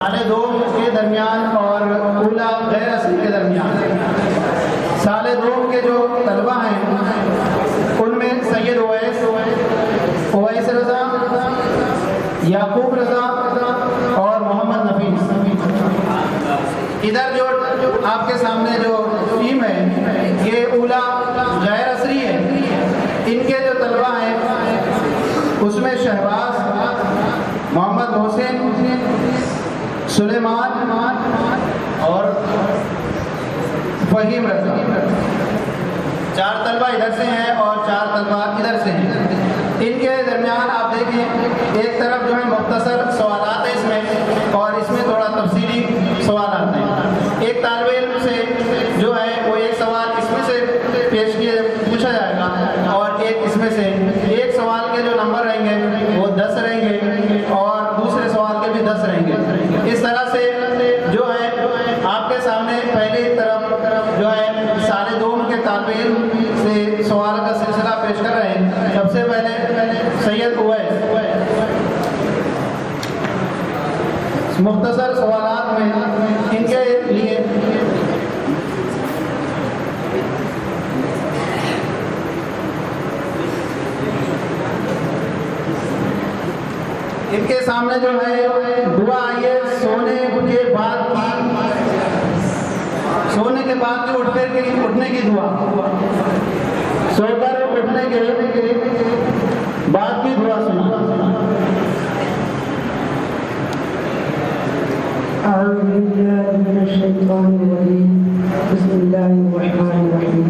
سال دوم کے درمیان اور اولا غیر اصلی کے درمیان سال دوم کے جو طلبہ ہیں ان میں سید اویس رضا، یعقوب رضا اور محمد نفیس۔ ادھر جو آپ کے سامنے جو ٹیم ہے یہ اولا غیر اصلی ہے، ان کے جو طلبہ ہیں اس میں شہباز، محمد محسن، سلیمان اور فہیم رضا۔ 4 طلبہ ادھر سے ہیں اور 4 طلبہ ادھر سے ہیں۔ ان کے درمیان آپ دیکھیں ایک طرف جو ہے مختصر سوالات ہیں اس میں، اور اس میں تھوڑا تفصیلی سوالات ہیں۔ ایک طالب علم سے جو ہے وہ ایک سوال اس میں سے پیش پوچھا جائے گا اور ایک اس میں سے۔ ایک سوال کے جو نمبر رہیں گے وہ 10 رہیں گے اور دوسرے سوال کے بھی 10 رہیں گے۔ اس طرح سے جو ہے آپ کے سامنے پہلی طرف جو ہے سال دوم کے طالب علم سے سوال کا سلسلہ پیش کر رہے ہیں۔ سب سے پہلے سید اویس مختصر سوالات میں ان کے لیے ان کے سامنے جو ہے دعا آئیے سونے کے بعد جو اٹھنے کی دعا، سو کر اٹھنے کے بعد کی دعا سنیں۔ اعوذ باللہ من الشیطان الرجیم، بسم اللہ الرحمن الرحیم،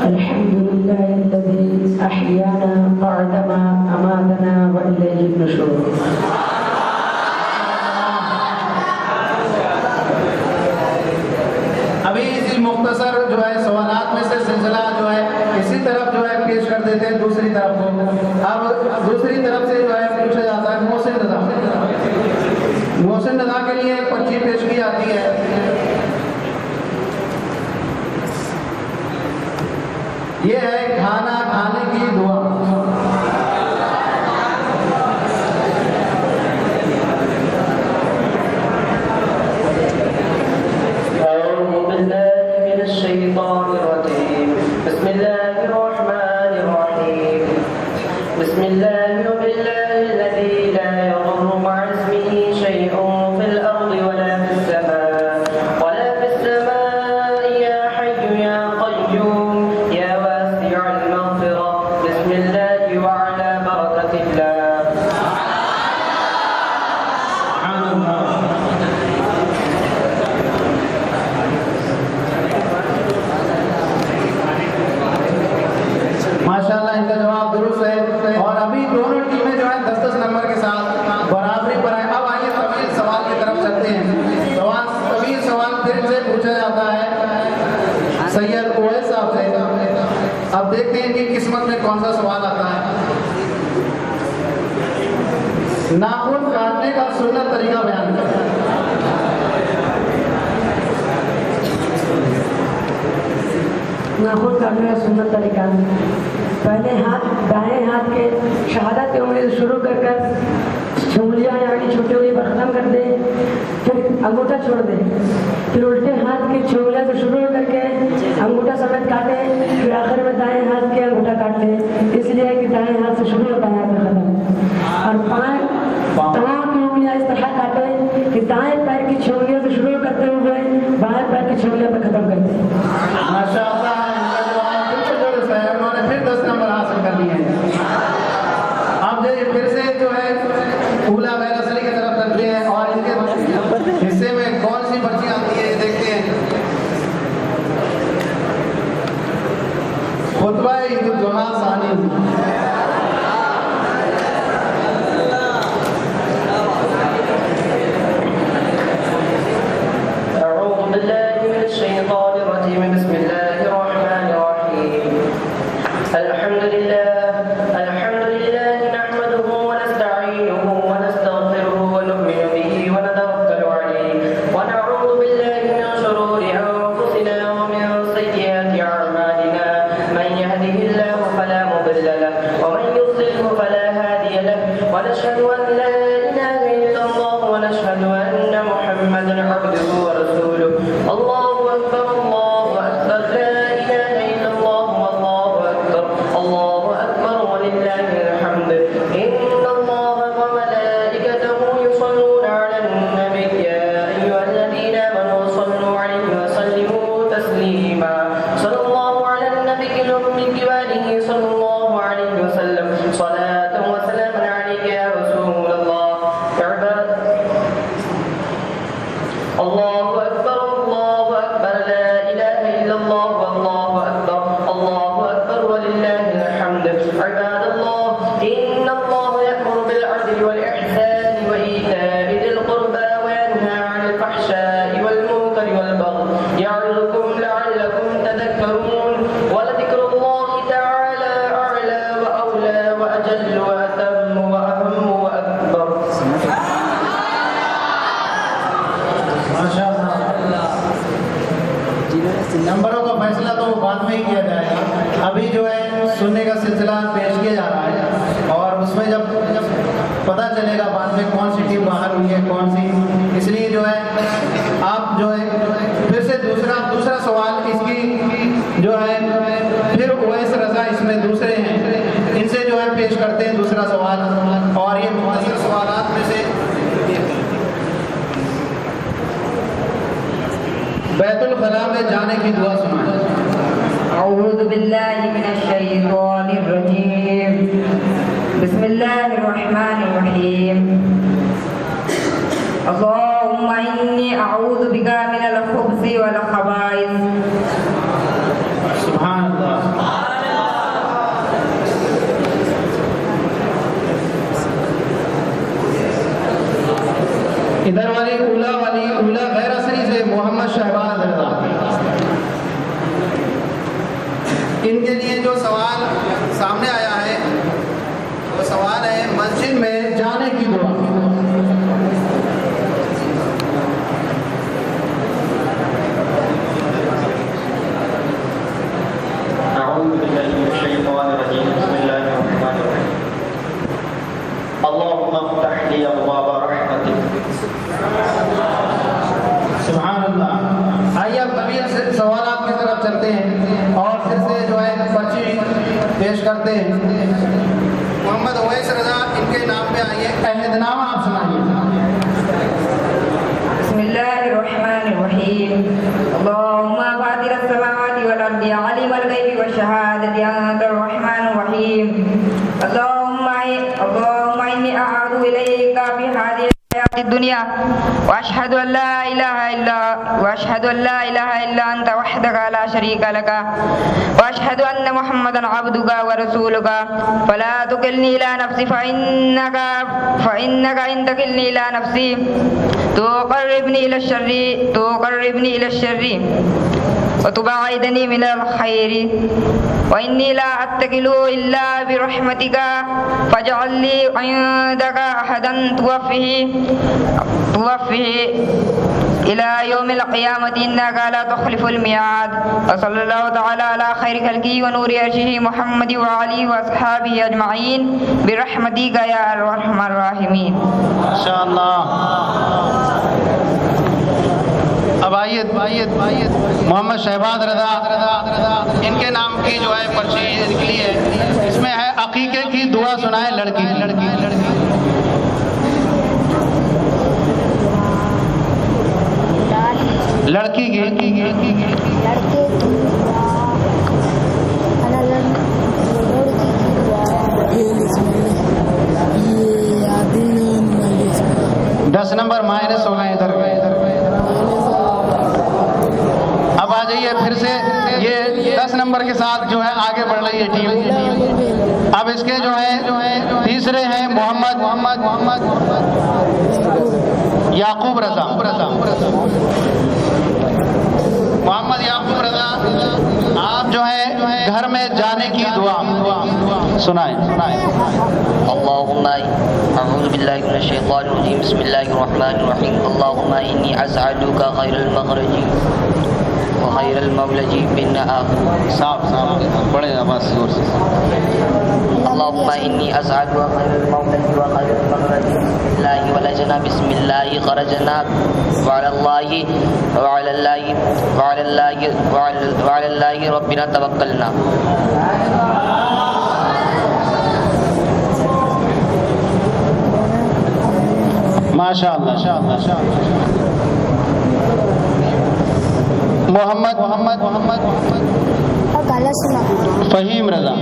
الحمد للہ الذی احیانا بعدما اماتنا والیہ النشور۔ ابھی اسی مختصر جو ہے سوالات میں سے سلسلہ جو ہے اسی طرف جو ہے پیش کر دیتے ہیں دوسری طرف کو۔ اب دوسری طرف سے جو ہے پوچھا جاتا ہے محسن رضا۔ محسن رضا کے لیے ایک پرچی پیش کی جاتی ہے۔ یہ ہے کھانا کھانے کی دعا۔ بسم اللہ الرحمن الرحیم، بسم اللہ وباللہ الذی لا یضر مع اسمہ شیء فی الارض ولا فی السماء یا حی یا قیوم یا واسع المغفرہ، بسم اللہ وعلی برکت اللہ۔ ماشاءاللہ ان کا جواب درست ہے، اور ابھی دونوں ٹیمیں جو ہے 10-10 نمبر کے ساتھ برابری پر ہیں۔ اب آئیے طویل سوال کی طرف چلتے ہیں۔ طویل سوال پھر سے پوچھا جاتا ہے سید اویس صاحب سے۔ اب دیکھتے ہیں کہ قسمت میں کون سا سوال آتا ہے۔ ناخن کاٹنے کا سنت طریقہ بیان کریں۔ ناخن کاٹنے کا سنت طریقہ، پہلے دائیں ہاتھ کے شہادت کی انگلی سے شروع کر انگلیاں یعنی چھوٹی انگلی پر ختم کر دیں، پھر انگوٹھا چھوڑ دیں، پھر الٹے ہاتھ کی چھولیاں سے شروع کر کے انگوٹھا سمیت کاٹیں، پھر آخر میں دائیں ہاتھ کے انگوٹھا کاٹ لیں۔ اس لیے کہ دائیں ہاتھ سے شروع ہوتا ہے دائیں ہاتھ میں ختم۔ اور پاؤں کی انگلیاں اس طرح کاٹیں کہ دائیں پیر کی چھولیاں سے شروع کرتے ہوئے بائیں پیر کی چھولیاں پر ختم کر دیں۔ ماشاءاللہ انہوں نے پھر 10 نمبر حاصل کر لیے ہیں۔ اب پھر سے جو ہے اولا غیر اصلی کی طرف چلتے ہیں اور ان کے حصے میں کون سی پرچی آتی ہے دیکھتے ہیں۔ خطبہ عید الجمعہ ثانی۔ اعوذ باللہ من الشیطان الرجیم، محمدا عبده ورسوله الله أكبر الله أكبر لا إله إلا الله والله أكبر الله أكبر ولله الحمد إن الله وملائكته يصلون على النبي يا أيها الذين آمنوا صلوا عليه وسلموا تسليما صلى الله على النبي الأمي وآله صلى الله عليه وسلم صلاة وسلاما عليك يا رسول الله عباد الله أكبر لا إله إلا الله والله أكبر الله أكبر ولله الحمد عباد الله إن الله يأمر بالعدل والإحسان وإيتاء ذي القربى وينهى عن الفحشاء والمنكر والبغي يعظكم لعلكم تذكرون ولذكر الله تعالى أعلى وأولى وأجل وأتم وأهم وأكبر. ماشاء اللہ. نمبروں کا فیصلہ تو بعد میں ہی کیا جائے گا. ابھی جو ہے سننے کا سلسلہ پیش کیا جا رہا ہے اور اس میں جب پتہ چلے گا بعد میں کون سی ٹیم باہر ہوئی ہے کون سی. اس لیے جو ہے آپ جو ہے پھر سے دوسرا سوال اس کی جو ہے پھر اویس رضا اس میں دوسرے ہیں ان سے جو ہے پیش کرتے ہیں دوسرا سوال. اور یہ مختصر سوالات میں سے بیت الخلاء میں جانے کی دعا سنائیں. اعوذ باللہ من الشیطان الرجیم بسم اللہ الرحمن الرحیم اللہم انی اعوذ بک من الخبث والخبائث. سبحان اللہ. ادھر والی اولا غیر اثری سے محمد شہباز رضا. ان کے لیے جو سوال سامنے آیا ہے وہ سوال ہے مسجد میں جانے کی دعا. اعوذ باللہ من الشیطان الرجیم بسم اللہ الرحمن الرحیم اللهم افتح لي ابواب رحمتك. سبحان اللہ. آئیے اب طویل سوالات کی طرف چلتے ہیں اور پھر سے جو ہے پرچی پیش کرتے ہیں. محمد اویس رضا ان کے نام پہ آئیے. عہد نامہ آپ سنائیے. بسم اللہ الرحمن الرحیم اللہم فاطر السماوات والارض عالم الغیب والشہادۃ انت الرحمن الرحیم اللہم انی اعوذ الیک فی هذه الحیاة الدنیا واشهد ان لا اله الا انت وحدک لا شریک لک واشهد ان محمدا عبدک ورسولک فلا تکلنی الی نفسی فانک ان تکلنی الی نفسی تقربنی الی الشر وتبعدنی من الخیر وإني لا أتكل إلا برحمتك فاجعل لي عندك أحدا توفيه إلى يوم القيامة إنك لا تخلف الميعاد. وصلى الله تعالى على خير خلقه ونور عرشه محمد وعليه وأصحابه أجمعين برحمتك يا أرحم الراحمين. ماشاء اللہ. اب آئیے محمد شہباز رضا ان کے نام کی جو ہے پرچی نکلی ہے. اس میں ہے عقیقے کی دعا سنائے لڑکی کی. دس نمبر -16 ادھر. اب آ جائیے پھر سے یہ 10 نمبر کے ساتھ جو ہے آگے بڑھ رہی ہے ٹیم. اب اس کے جو ہے تیسرے ہیں محمد یعقوب رضا. محمد یعقوب رضا آپ جو ہے گھر میں جانے کی دعا سنائیں. اللهم اعوذ بالله من الشيطان الرجيم بسم الله الرحمن الرحيم اللهم اني اسالك خير المخرج وخير المولج صاحب بڑے آواز زور سے. اللهم اني اسالك خير المولج وخير المخرج الله ولجنا بسم الله خرجنا وعلى الله ربنا توكلنا. ماشاء اللہ. محمد فہیم رضا.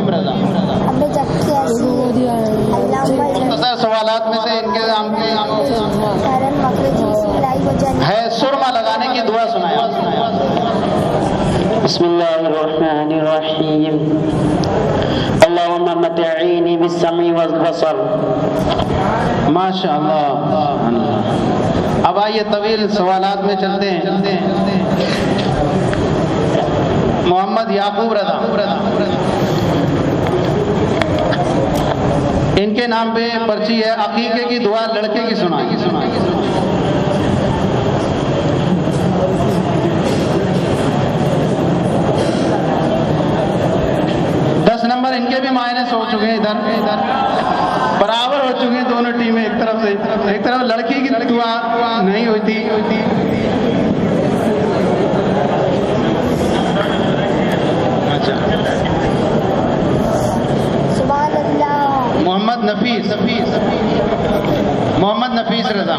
مختصر سوالات میں سے ان کے نام ہے سرما لگانے کی دعا سنایا. بسم اللہ الرحمن الرحیم. اللہم متعینی بالسمع والبصر. ماشاء اللہ. اب آئیے طویل سوالات میں چلتے ہیں. محمد یعقوب رضا. ان کے نام پہ پرچی ہے عقیقے کی دعا لڑکے کی سنائیں. 10 نمبر ان کے بھی مائنس ہو چکے ہیں. ادھر برابر ہو چکے ہیں دونوں ٹیمیں. ایک طرف لڑکی کی دعا نہیں ہوتی. اچھا. محمد نفیس رضا.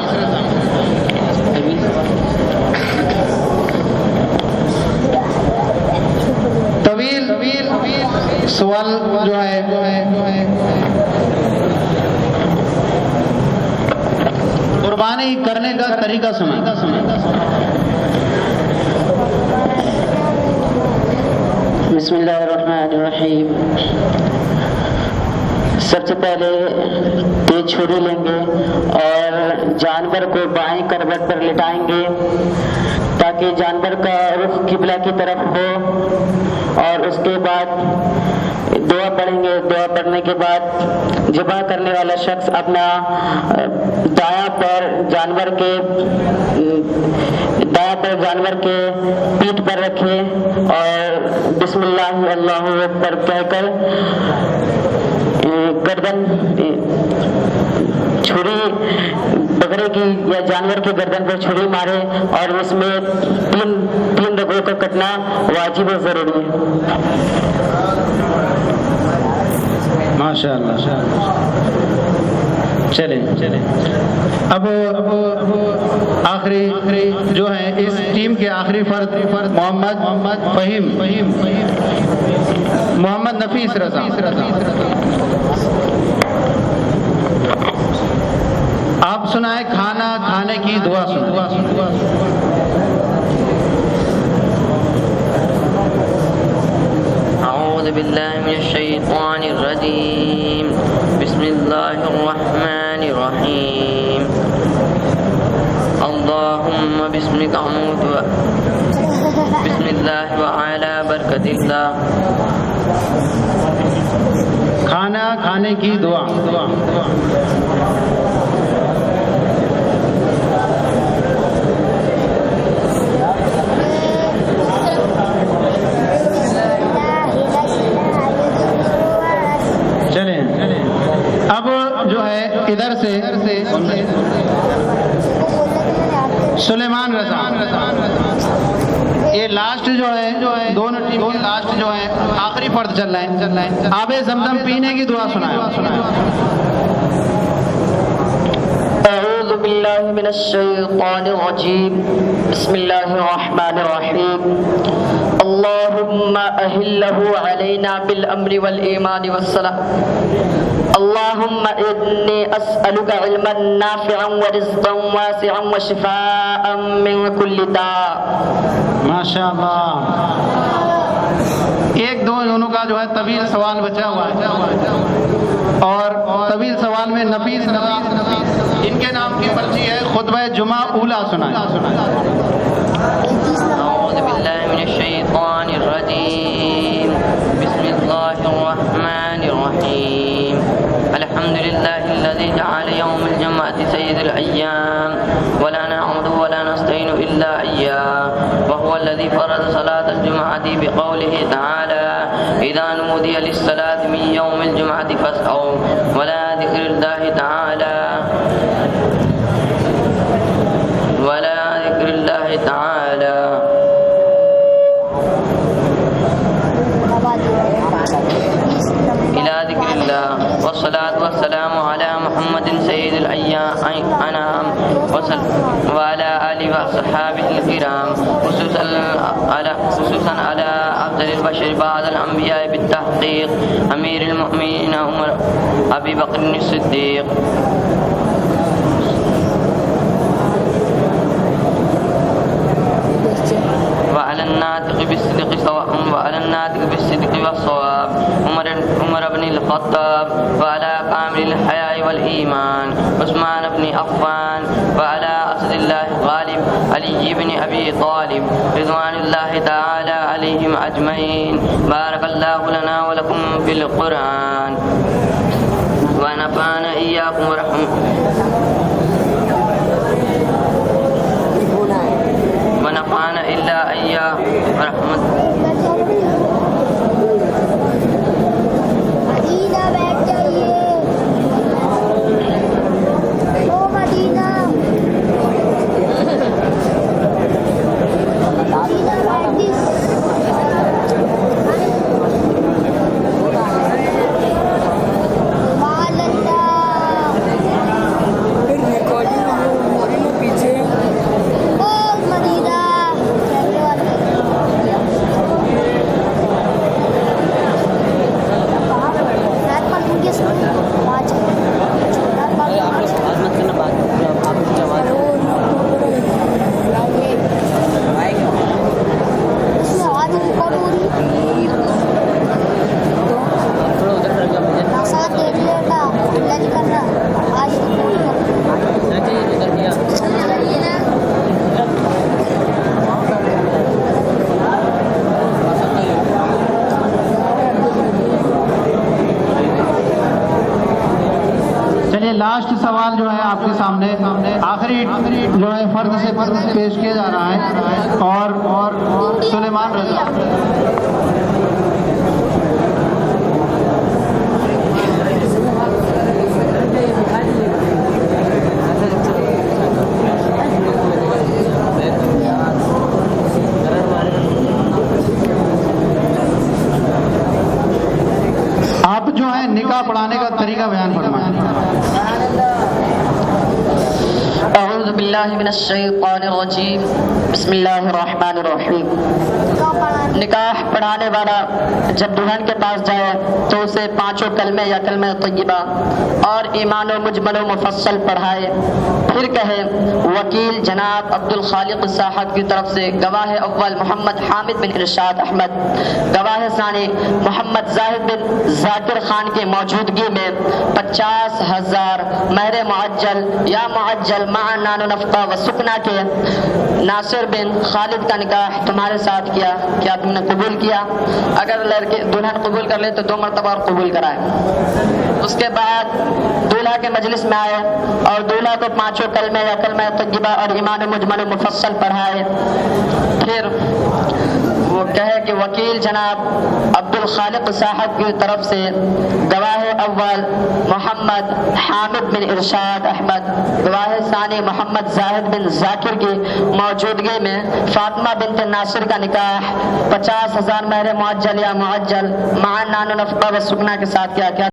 طویل سوال جو ہے قربانی کرنے کا طریقہ سنا. بسم اللہ الرحمن الرحیم. سب سے پہلے تیز چھری لیں گے اور جانور کو بائیں کروٹ پر لٹائیں گے تاکہ جانور کا رخ قبلہ کی طرف ہو، اور اس کے بعد دعا پڑھیں گے. دعا پڑھنے کے بعد ذبح کرنے والا شخص اپنا دایاں پیر جانور کے پیٹھ پر رکھے اور بسم اللہ اللہ اکبر کہہ کر گردن چھری بکرے کی یا جانور کے گردن پر چھری مارے، اور اس میں تین رگوں کا کٹنا واجب و ضروری ہے. ماشاء اللہ. چلیں اب آخری جو ہے اس ٹیم کے آخری فرد محمد فہیم. محمد نفیس رضا. آپ سنائیں کھانا کھانے کی دعا سنائیں. اعوذ باللہ من الشیطان الرجیم. بسم اللہ الرحمن الرحیم. اللہم بسمک اموت بسم اللہ وعلی برکت اللہ. کھانا کھانے کی دعا. چلیں اب جو ہے ادھر سے سلیمان رضا. یہ لاسٹ جو ہے دونوں ٹیم کے لاسٹ جو ہے آخری فرد چل رہے ہیں. آب زمزم پینے کی دعا سنائیں. اعوذ باللہ من الشیطان الرجیم. بسم اللہ الرحمن الرحیم. اللہم اہلہ علینا بالامر والایمان والصلاح. اللہم انی اسألک علما نافعا ورزقا واسعا وشفاء من کل داء. ماشاء اللہ. ایک دونوں کا جو ہے طویل سوال بچا ہوا ہے، اور طویل سوال میں نفیس ان کے نام کی پرچی ہے خطبہ جمعہ اولا سنائیں. اعوذ باللہ من الشیطان الرجیم. بسم اللہ الرحمن الرحیم. الحمد للہ الذی جعل یوم الجمعۃ سید الایام ولا نعبد ولا نستعین الا ایاہ وهو الذی فرض صلاة الجمعۃ بقوله تعالی اذا نودی للصلاة من یوم الجمعۃ فاسعوا ولا ذکر اللہ تعالی وعلى آله وصحابه الكرام، خصوصا على أفضل البشر بعد الأنبياء بالتحقيق أمير المؤمنين عمر أبي بكر الصديق. وعلى الناطق بالصدق والصواب عمر بن الخطاب، وعلى كامل الحياء والإيمان عثمان بن عفان، وعلى أسد الله غالب علي بن أبي طالب رضوان الله تعالى عليهم أجمعين. بارك الله لنا ولكم في القرآن ونفعنا إياكم ونفعنا إلا إياه ورحمة. مدینہ بیٹھ جائیے، او مدینہ، مدینہ بیٹھ جی. لاسٹ سوال جو ہے آپ کے سامنے آخری جو ہے فرد سے پیش کیا جا رہا ہے، اور سلیمان رضا. آپ جو ہے نکاح پڑھانے کا طریقہ بیان فرمائیں. اعوذ باللہ من الشیطان الرجیم، بسم اللہ الرحمن الرحیم. نکاح پڑھانے والا جب دلہن کے پاس جائے تو اسے 5 کلمے یا کلمہ طیبہ اور ایمان و مجمل و مفصل پڑھائے، پھر کہے وکیل جناب عبد الخالق صاحب کی طرف سے گواہ اول محمد حامد بن ارشاد احمد، گواہ ثانی محمد زاہد بن ذاکر خان کی موجودگی میں 50,000 مہر معجل یا معجل مع نان و نفقہ و سکنا کے ناصر بن خالد کا نکاح تمہارے ساتھ کیا، کیا تم نے قبول کیا؟ اگر لڑکے دلہن قبول کر لے تو 2 مرتبہ اور قبول کرائے. اس کے بعد دولہا کے مجلس میں آئے اور دولہا کو 5 کلمے یا کلمہ طیبہ اور ایمان مجمل مفصل پڑھائے، پھر وہ کہے کہ وکیل جناب عبد الخالق صاحب کی طرف سے گواہ اول محمد حامد بن ارشاد احمد، گواہ ثانی محمد زاہد بن ذاکر کی موجودگی میں فاطمہ بنت ناصر کا نکاح 50,000 مہر معجل یا معجل مع نان و نفقہ و سکنا کے ساتھ کیا.